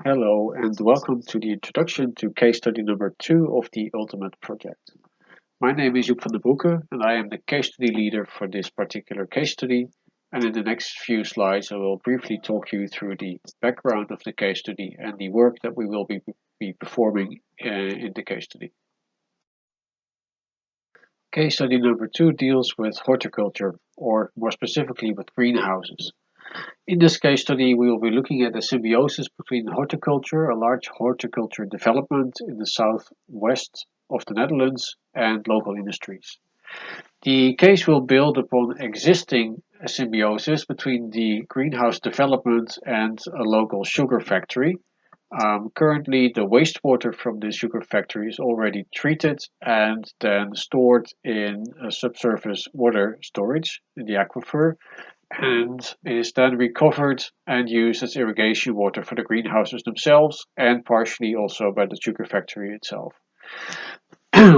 Hello and welcome to the introduction to case study number 2 of the Ultimate project. My name is Joep van den Broeke and I am the case study leader for this particular case study, and in the next few slides I will briefly talk you through the background of the case study and the work that we will be performing in the case study. Case study number 2 deals with horticulture, or more specifically with greenhouses. In this case study, we will be looking at the symbiosis between horticulture, a large horticulture development in the southwest of the Netherlands, and local industries. The case will build upon existing symbiosis between the greenhouse development and a local sugar factory. Currently, the wastewater from the sugar factory is already treated and then stored in a subsurface water storage in the aquifer, and is then recovered and used as irrigation water for the greenhouses themselves and partially also by the sugar factory itself.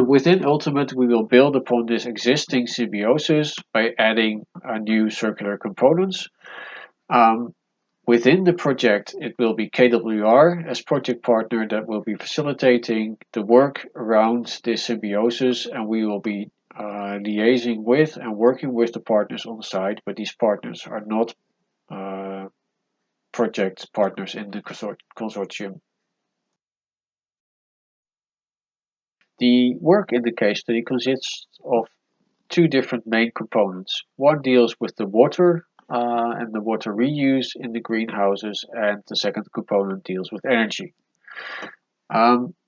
Within Ultimate, we will build upon this existing symbiosis by adding new circular components. Within the project, it will be KWR as project partner that will be facilitating the work around this symbiosis, and we will be liaising with and working with the partners on the site, but these partners are not project partners in the consortium. The work in the case study consists of two different main components. One deals with the water and the water reuse in the greenhouses, and the second component deals with energy.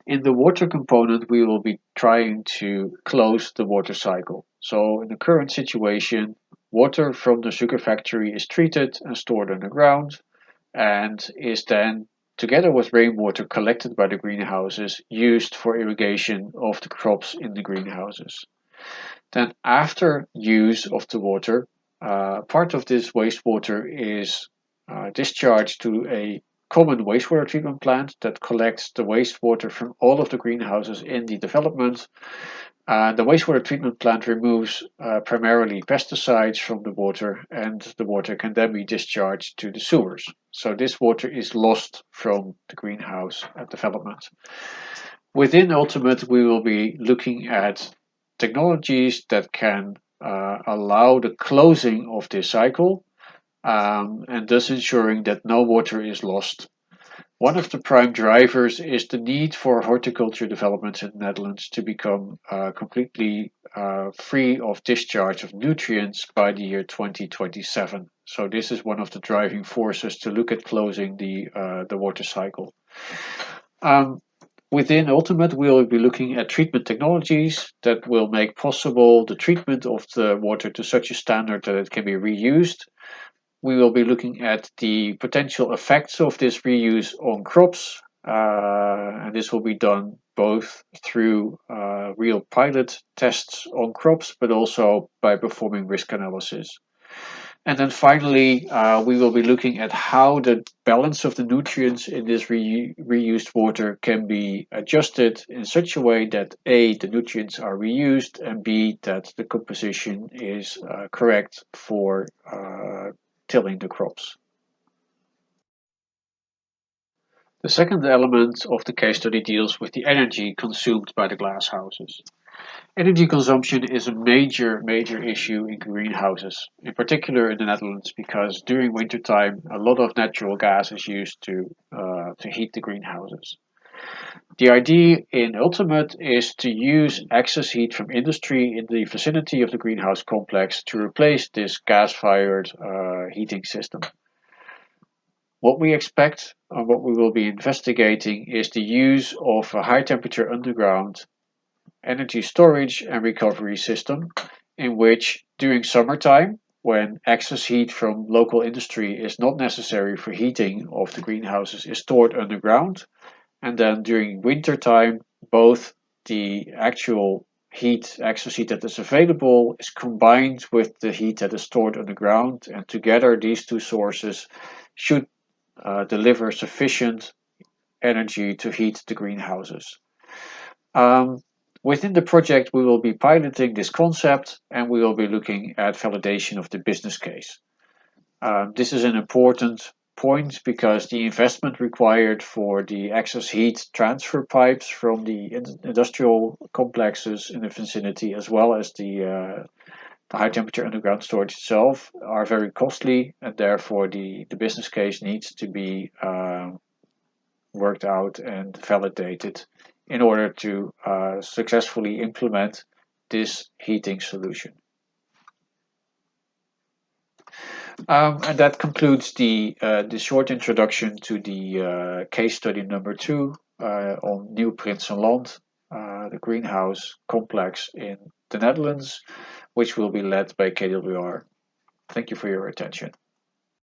In the water component, we will be trying to close the water cycle. So in the current situation, water from the sugar factory is treated and stored underground and is then, together with rainwater collected by the greenhouses, used for irrigation of the crops in the greenhouses. Then after use of the water, part of this wastewater is discharged to a common wastewater treatment plant that collects the wastewater from all of the greenhouses in the development. The wastewater treatment plant removes primarily pesticides from the water, and the water can then be discharged to the sewers. So this water is lost from the greenhouse development. Within Ultimate, we will be looking at technologies that can allow the closing of this cycle, and thus ensuring that no water is lost. One of the prime drivers is the need for horticulture developments in the Netherlands to become completely free of discharge of nutrients by the year 2027. So this is one of the driving forces to look at closing the water cycle. Within Ultimate, we will be looking at treatment technologies that will make possible the treatment of the water to such a standard that it can be reused. We will be looking at the potential effects of this reuse on crops, and this will be done both through real pilot tests on crops, but also by performing risk analysis. And then finally, we will be looking at how the balance of the nutrients in this reused water can be adjusted in such a way that A, the nutrients are reused, and B, that the composition is correct for tilling the crops. The second element of the case study deals with the energy consumed by the glasshouses. Energy consumption is a major issue in greenhouses, in particular in the Netherlands, because during wintertime a lot of natural gas is used to heat the greenhouses. The idea in Ultimate is to use excess heat from industry in the vicinity of the greenhouse complex to replace this gas-fired heating system. What we expect and what we will be investigating is the use of a high temperature underground energy storage and recovery system, in which during summertime, when excess heat from local industry is not necessary for heating of the greenhouses, is stored underground, and then during winter time, both the actual heat, excess heat that is available, is combined with the heat that is stored underground, and together these two sources should deliver sufficient energy to heat the greenhouses. Within the project, we will be piloting this concept, and we will be looking at validation of the business case. This is an important point because the investment required for the excess heat transfer pipes from the industrial complexes in the vicinity, as well as the high temperature underground storage itself, are very costly, and therefore the business case needs to be worked out and validated in order to successfully implement this heating solution. And that concludes the short introduction to the case study number 2 on Nieuw Prinsenland, the greenhouse complex in the Netherlands, which will be led by KWR. Thank you for your attention.